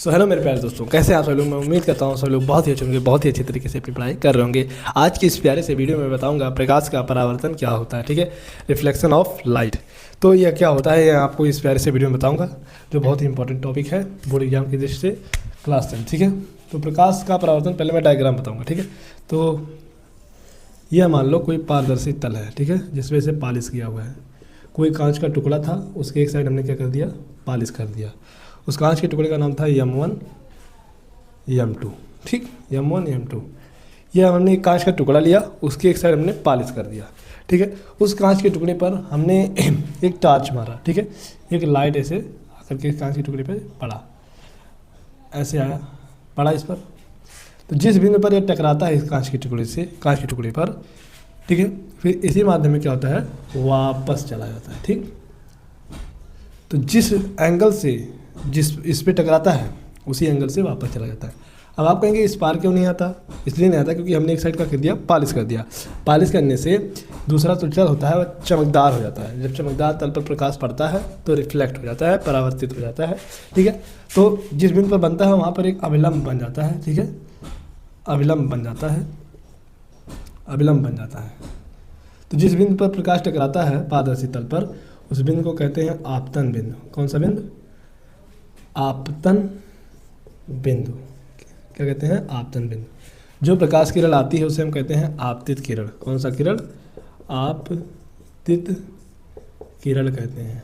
Hello मेरे प्यारे दोस्तों, कैसे आप सब लोग। मैं उम्मीद करता हूँ सब लोग बहुत ही अच्छे होंगे, बहुत ही अच्छी तरीके से अपनी पढ़ाई कर रहे होंगे। आज की इस प्यारे से वीडियो में बताऊंगा प्रकाश का परावर्तन क्या होता है। ठीक है, रिफ्लेक्शन ऑफ लाइट। तो यह क्या होता है, ये आपको इस प्यारे से वीडियो में बताऊंगा, जो बहुत ही इंपॉर्टेंट टॉपिक है बोर्ड एग्जाम की दृष्टि से, क्लास 10। ठीक है, तो प्रकाश का परावर्तन पहले मैं डायग्राम बताऊँगा। ठीक है, तो यह मान लो कोई पारदर्शी तल है, ठीक है, जिसमें से पॉलिश किया हुआ है। कोई कांच का टुकड़ा था, उसके एक साइड हमने क्या कर दिया, पॉलिश कर दिया। उस कांच के टुकड़े का नाम था M1 M2। ठीक, M1 M2। यह हमने एक कांच का टुकड़ा लिया, उसके एक साइड हमने पॉलिश कर दिया। ठीक है, उस कांच के टुकड़े पर हमने एक टॉर्च मारा। ठीक है, एक लाइट ऐसे आकर के कांच के टुकड़े पर पड़ा, ऐसे आया, पड़ा इस पर। तो जिस बिंदु पर यह टकराता है इस कांच के टुकड़े से, कांच के टुकड़े पर, ठीक है, फिर इसी माध्यम में क्या होता है, वापस चला जाता है। ठीक, तो जिस एंगल से जिस इस पे टकराता है उसी एंगल से वापस चला जाता है। अब आप कहेंगे इस पार क्यों नहीं आता, इसलिए नहीं आता क्योंकि हमने एक साइड का कर दिया, पॉलिश कर दिया। पॉलिश करने से दूसरा जो तल होता है वह चमकदार हो जाता है। जब चमकदार तल पर प्रकाश पड़ता है तो रिफ्लेक्ट हो जाता है, परावर्तित हो जाता है। ठीक है, तो जिस बिंदु पर बनता है वहाँ पर एक अभिलंब बन जाता है। ठीक है, अभिलंब बन जाता है, अभिलंब बन जाता है। तो जिस बिंदु पर प्रकाश टकराता है पारदर्शी तल पर, उस बिंदु को कहते हैं आपतन बिंदु। कौन सा बिंदु, आपतन बिंदु। क्या कहते हैं, आपतन बिंदु। जो प्रकाश किरण आती है उसे हम कहते हैं आपतित किरण। कौन सा किरण, आपतित किरण कहते हैं।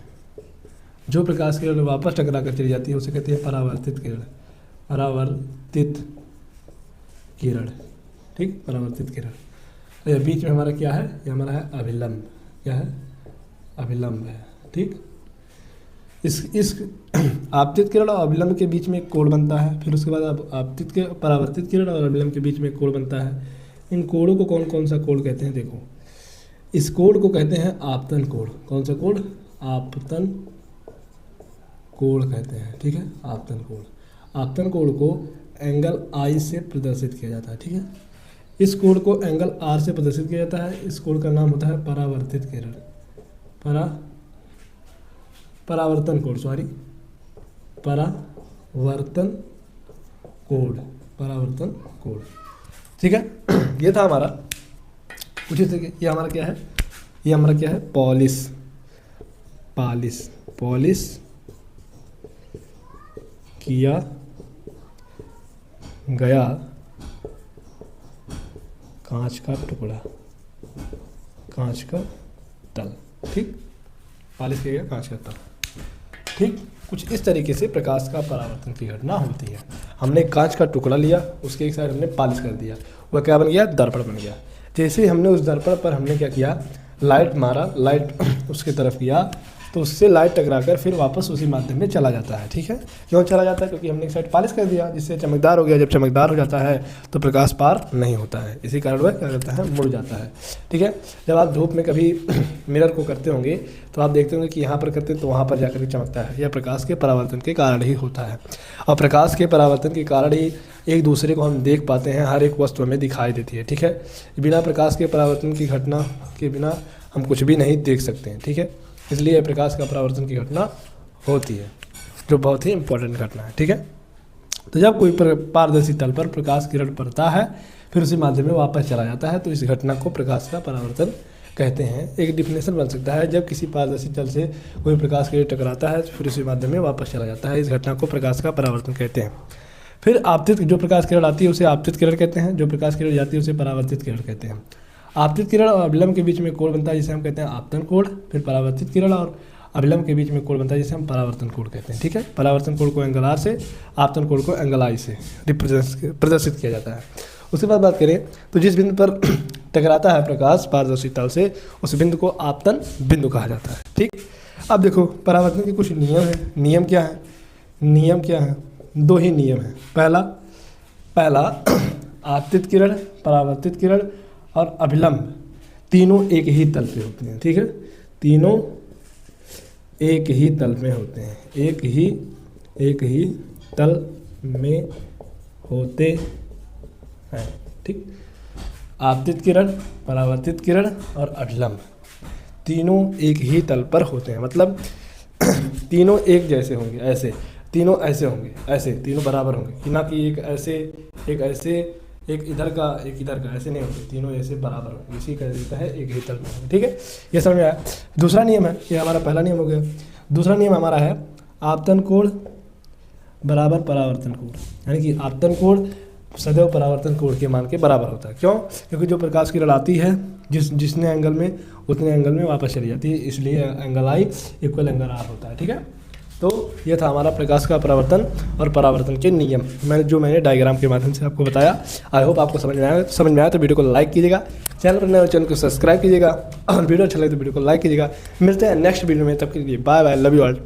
जो प्रकाश किरण वापस टकरा कर चली जाती है उसे कहते हैं परावर्तित किरण, परावर्तित किरण। ठीक, परावर्तित किरण। ये बीच में हमारा क्या है, ये हमारा है अभिलंब। क्या है, अभिलंब है। ठीक, इस आपतित किरण और अभिलंब के बीच में एक कोण बनता है। फिर उसके बाद आपतित के परावर्तित किरण और अभिलंब के बीच में एक कोण बनता है। इन कोणों को कौन कौन सा कोण कहते हैं, देखो, इस कोण को कहते हैं आपतन कोण। कौन सा कोण, आपतन कोण कहते हैं। ठीक है, आपतन कोण। आपतन कोण को एंगल I से प्रदर्शित किया जाता है। ठीक है, इस कोण को एंगल R से प्रदर्शित किया जाता है। इस कोण का नाम होता है परावर्तित किरण, परावर्तन कोण, सॉरी, परावर्तन कोण, परावर्तन कोण। ठीक है, ये था हमारा कुछ इस तरीके। ये हमारा क्या है, ये हमारा क्या है, पॉलिश, पॉलिश, पॉलिश किया गया कांच का टुकड़ा, कांच का तल। ठीक, पॉलिश किया गया कांच का तल। ठीक, कुछ इस तरीके से प्रकाश का परावर्तन की घटना होती है। हमने कांच का टुकड़ा लिया, उसके एक साइड हमने पॉलिश कर दिया, वह क्या बन गया, दर्पण बन गया। जैसे ही हमने उस दर्पण पर हमने क्या किया, लाइट मारा, लाइट उसके तरफ किया, तो उससे लाइट टकरा कर फिर वापस उसी माध्यम में चला जाता है। ठीक है, क्यों चला जाता है, क्योंकि हमने एक साइड पॉलिश कर दिया जिससे चमकदार हो गया। जब चमकदार हो जाता है तो प्रकाश पार नहीं होता है, इसी कारण वह क्या करता है, मुड़ जाता है। ठीक है, जब आप धूप में कभी मिरर को करते होंगे तो आप देखते होंगे कि यहाँ पर करते हैं तो वहाँ पर जाकर के चमकता है। यह प्रकाश के परावर्तन के कारण ही होता है, और प्रकाश के परावर्तन के कारण ही एक दूसरे को हम देख पाते हैं, हर एक वस्तु हमें दिखाई देती है। ठीक है, बिना प्रकाश के परावर्तन की घटना के बिना हम कुछ भी नहीं देख सकते हैं। ठीक है, इसलिए प्रकाश का परावर्तन की घटना होती है, जो बहुत ही इंपॉर्टेंट घटना है। ठीक है, तो जब कोई पारदर्शी तल पर प्रकाश किरण पड़ता है फिर उसी माध्यम में वापस चला जाता है, तो इस घटना को प्रकाश का परावर्तन कहते हैं। एक डिफिनेशन बन सकता है, जब किसी पारदर्शी तल से कोई प्रकाश किरण टकराता है फिर उसी माध्यम में वापस चला जाता है, इस घटना को प्रकाश का परावर्तन कहते हैं। फिर आपतित, जो प्रकाश किरण आती है उसे आपतित किरण कहते हैं, जो प्रकाश किरण जाती है उसे परावर्तित किरण कहते हैं। आपतित किरण और अभिलंब के बीच में कोण बनता है जिसे हम कहते हैं आपतन कोण। फिर परावर्तित किरण और अभिलंब के बीच में कोण बनता है जिसे हम परावर्तन कोण कहते हैं। ठीक है, परावर्तन कोण को एंगल R से, आपतन कोण को एंगल I से प्रदर्शित किया जाता है। उसके बाद बात करें तो जिस बिंदु पर टकराता है प्रकाश पारदर्शी तल से उस बिंदु को आपतन बिंदु कहा जाता है। ठीक, अब देखो परावर्तन के कुछ नियम हैं। नियम क्या है, नियम क्या है, दो ही नियम हैं। पहला आपतित किरण, परावर्तित किरण और अभिलंब तीनों एक ही तल पे होते हैं। ठीक है, तीनों एक ही तल में होते हैं, एक ही तल में होते हैं। ठीक, आपतित किरण, परावर्तित किरण और अभिलंब तीनों एक ही तल पर होते हैं, मतलब तीनों एक जैसे होंगे। ऐसे तीनों ऐसे होंगे, ऐसे तीनों बराबर होंगे, कि ना कि एक ऐसे एक इधर का एक इधर का, ऐसे नहीं होंगे, तीनों ऐसे बराबर होंगे। इसी का तरीका है एक ही तल में होंगे। ठीक है, ये समझ में आया। दूसरा नियम है, ये हमारा पहला नियम हो गया। दूसरा नियम हमारा है आपतन कोण बराबर परावर्तन कोण, यानी कि आपतन कोण सदैव परावर्तन कोण के मान के बराबर होता है। क्यों? क्योंकि जो प्रकाश किरण आती है जितने एंगल में उतने एंगल में वापस चली जाती है, इसलिए angle I equal angle R होता है। ठीक है, तो ये था हमारा प्रकाश का परावर्तन और परावर्तन के नियम, मैंने डायग्राम के माध्यम से आपको बताया। आई होप आपको समझ में आया तो वीडियो को लाइक कीजिएगा, चैनल पर नए चैनल को सब्सक्राइब कीजिएगा, और वीडियो अच्छा लगे तो वीडियो को लाइक कीजिएगा। मिलते हैं नेक्स्ट वीडियो में, तब के लिए bye bye, love you all, take.